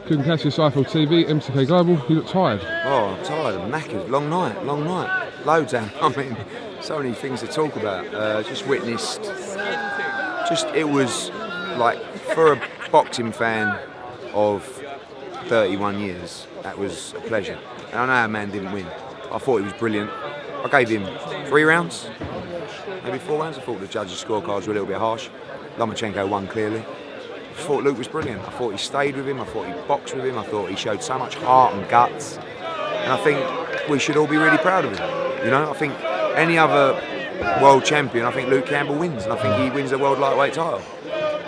Couldn't catch this IFL TV, MCK Global. You look tired. Oh, I'm tired. I'm knackered. Long night. Loads, Am. I mean, so many things to talk about. Just witnessed. It was like, for a boxing fan of 31 years, that was a pleasure. And I know our man didn't win. I thought he was brilliant. I gave him 3 rounds, maybe 4 rounds. I thought the judges' scorecards were a little bit harsh. Lomachenko won clearly. I thought Luke was brilliant. I thought he stayed with him. I thought he boxed with him. I thought he showed so much heart and guts. And I think we should all be really proud of him. You know, I think any other world champion, I think Luke Campbell wins. And I think he wins the world lightweight title.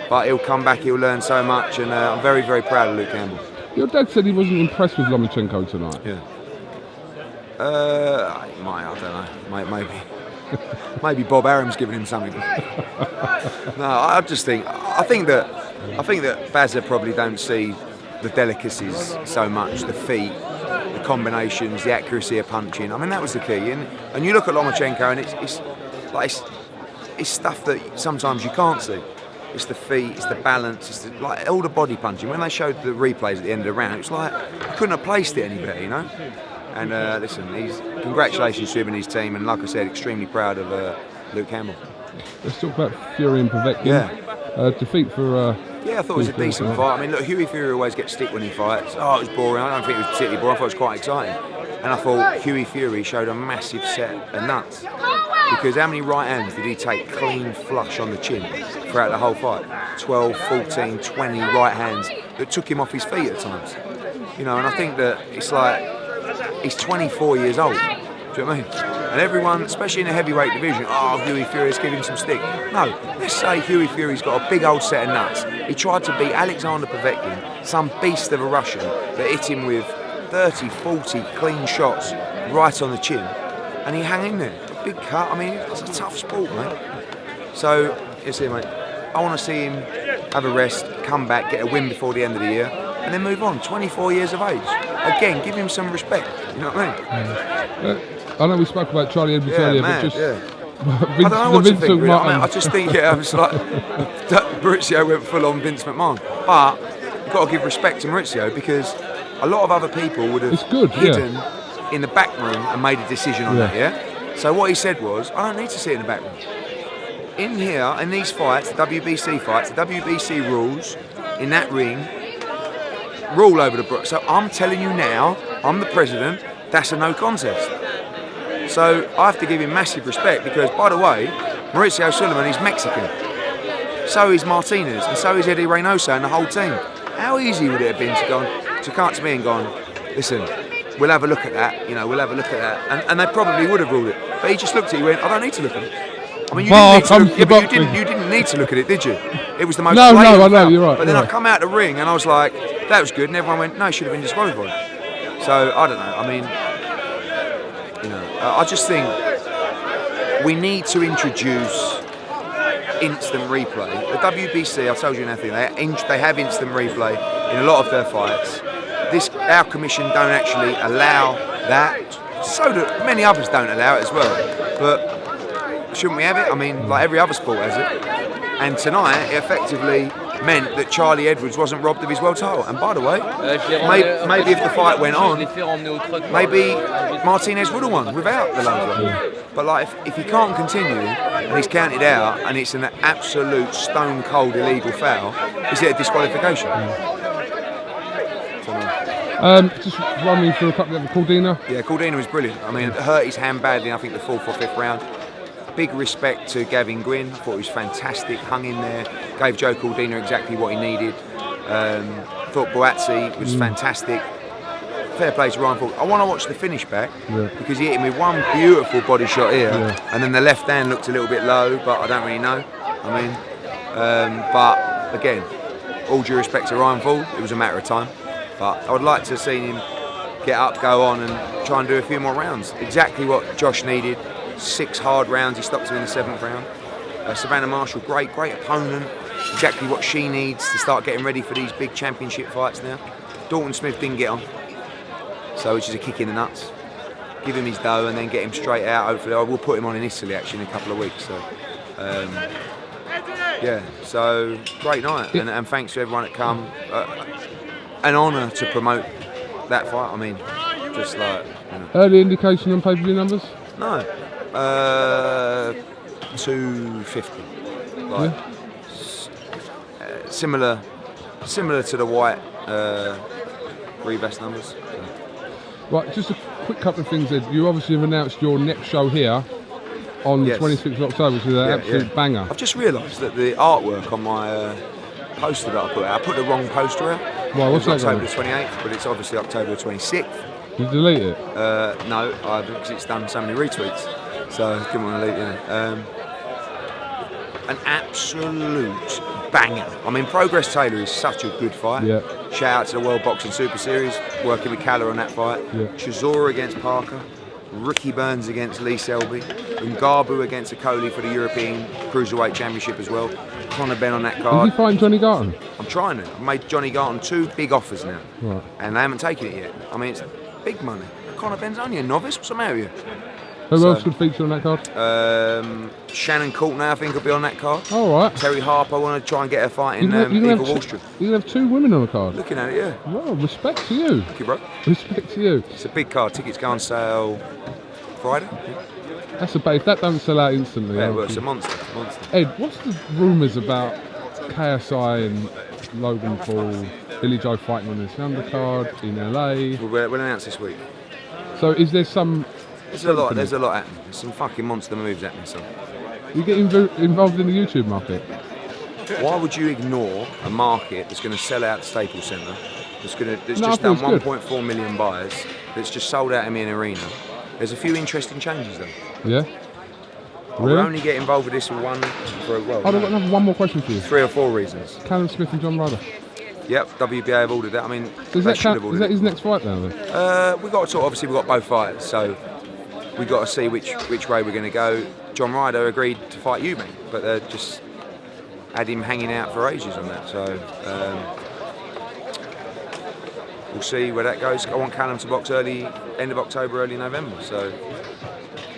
But he'll come back, he'll learn so much. And I'm very, very proud of Luke Campbell. Your dad said he wasn't impressed with Lomachenko tonight. Yeah. I don't know. Maybe. Maybe Bob Arum's giving him something. No, I think that Bazza probably don't see the delicacies so much, the feet, the combinations, the accuracy of punching. I mean, that was the key. And you look at Lomachenko, and it's stuff that sometimes you can't see. It's the feet, it's the balance, it's like all the body punching. When they showed the replays at the end of the round, it was like you couldn't have placed it any better, you know. And listen, congratulations to him and his team, and like I said, extremely proud of Luke Campbell. Let's talk about Fury and Povetkin. Yeah. Defeat for... yeah, I thought it was a decent fight. I mean, look, Hughie Fury always gets stick when he fights. Oh, it was boring. I don't think it was particularly boring. I thought it was quite exciting. And I thought Hughie Fury showed a massive set of nuts. Because how many right hands did he take clean flush on the chin throughout the whole fight? 12, 14, 20 right hands that took him off his feet at times. You know, and I think that it's like... He's 24 years old, do you know what I mean? And everyone, especially in the heavyweight division, oh, Hughie Fury's giving him some stick. No, let's say Hughie Fury's got a big old set of nuts. He tried to beat Alexander Povetkin, some beast of a Russian, that hit him with 30, 40 clean shots right on the chin, and he hung in there. A big cut, I mean, it's a tough sport, mate. So, you see, mate, I want to see him have a rest, come back, get a win before the end of the year, and then move on. 24 years of age. Again, give him some respect. You know what I mean? I know we spoke about Charlie Edwards earlier, man, but just I don't know what to think. Really. I just think, I was like, Maurizio went full on Vince McMahon. But you've got to give respect to Maurizio, because a lot of other people would have hidden in the back room and made a decision on that. Yeah. So what he said was, I don't need to sit in the back room. In here, in these fights, the WBC fights, the WBC rules in that ring rule over the brook. So I'm telling you now, I'm the president, that's a no contest. So I have to give him massive respect, because, by the way, Mauricio Sullivan is Mexican. So is Martinez, and so is Eddie Reynoso and the whole team. How easy would it have been to come up to me and gone, listen, we'll have a look at that, we'll have a look at that. And they probably would have ruled it. But he just looked at it and went, I don't need to look at it. I mean, you didn't need to look at it, did you? It was the most No, I know, you're right. But then I come out the ring and I was like, that was good, and everyone went, no, he should have been disqualified. So, I don't know, I mean, I just think we need to introduce instant replay. The WBC, I told you nothing, they have instant replay in a lot of their fights. Our commission don't actually allow that, so that many others don't allow it as well. But shouldn't we have it? I mean, like every other sport has it. And tonight, it effectively meant that Charlie Edwards wasn't robbed of his world title. And by the way, maybe if the fight went on, maybe Martinez would have won without the Loma. But like, if he can't continue and he's counted out and it's an absolute stone cold illegal foul, is it a disqualification? Just run me through a couple of Cordina. Yeah, Cordina was brilliant. I mean, it hurt his hand badly, I think, the 4th or 5th round. Big respect to Gavin Gwynn. I thought he was fantastic, hung in there, gave Joe Cordina exactly what he needed. Thought Boazzi was fantastic. Fair play to Ryan Ford. I want to watch the finish back, because he hit him with one beautiful body shot here, and then the left hand looked a little bit low, but I don't really know. I mean, but again, all due respect to Ryan Ford, it was a matter of time. But I would like to see him get up, go on, and try and do a few more rounds. Exactly what Josh needed. 6 hard rounds, he stopped him in the 7th round. Savannah Marshall, great opponent. Exactly what she needs to start getting ready for these big championship fights now. Dalton Smith didn't get on, so which is a kick in the nuts. Give him his dough and then get him straight out. Hopefully, I will put him on in Italy actually in a couple of weeks. So, yeah, so great night, and thanks to everyone that come. an honour to promote that fight. I mean, just like, you know. Early indication on pay-per-view numbers? No. 250. Like, similar to the White Rebus numbers. Right, just a quick couple of things then. You obviously have announced your next show here on the 26th of October, which is an absolute banger. I've just realised that the artwork on my poster that I put out, I put the wrong poster out. Well, what's that? October the 28th, but it's obviously October the 26th. You delete it? No, I haven't, because it's done so many retweets. So I didn't want to delete it. An absolute banger. I mean, Progress Taylor is such a good fight. Yeah. Shout out to the World Boxing Super Series, working with Calla on that fight. Yeah. Chisora against Parker. Ricky Burns against Lee Selby. Ngabu against Akoli for the European Cruiserweight Championship as well. Conor Benn on that card. Is he fighting Johnny Garton? I'm trying to. I've made Johnny Garton 2 big offers now. Right. And they haven't taken it yet. I mean, it's big money. Conor Benn's only a novice. What's the matter with you? Who else could feature on that card? Shannon Courtenay, I think, will be on that card. All right. Terry Harper, I want to try and get her fight in Eva Wall Street. You can have 2 women on the card. Looking at it, yeah. Well, respect to you. Thank you, bro. Respect to you. It's a big card. Tickets go on sale Friday. That's a if that don't sell out instantly. Yeah, well, it's a monster. Ed, what's the rumours about KSI and Logan Paul, Billy Joe fighting on this undercard in LA? We'll announce this week. So is there some... There's a lot happening. There's some fucking monster moves happening, son. You get involved in the YouTube market? Why would you ignore a market that's going to sell out the Staples Centre, that's just done 1.4 million buyers, that's just sold out in an arena? There's a few interesting changes though. Yeah? Really? We'll only get involved with this for one one more question for you. 3 or 4 reasons. Callum Smith and John Ryder. Yep, WBA have ordered that. I mean, is that his next fight now then? We've got to talk, obviously we've got both fighters, so we've got to see which way we're going to go. John Ryder agreed to fight you, mate, but they just had him hanging out for ages on that, so we'll see where that goes. I want Callum to box end of October, early November, so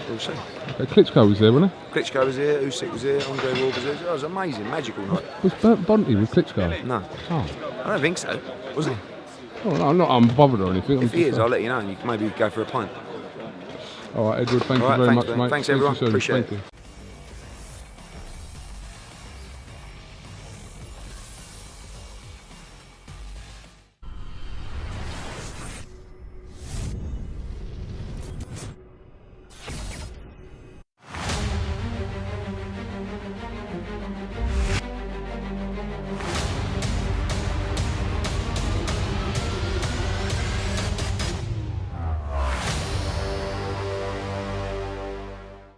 we'll see. Klitschko was there, wasn't he? Klitschko was here, Usyk was here, Andre Ward was here. It was amazing, magical night. Was Bert Bonte with Klitschko? No. Oh. I don't think so, was he? Oh, no, I'm not unbothered or anything. If he is, I'll let you know and you can maybe go for a pint. All right, Edward, thank you very much, mate. Thanks, everyone. Appreciate it.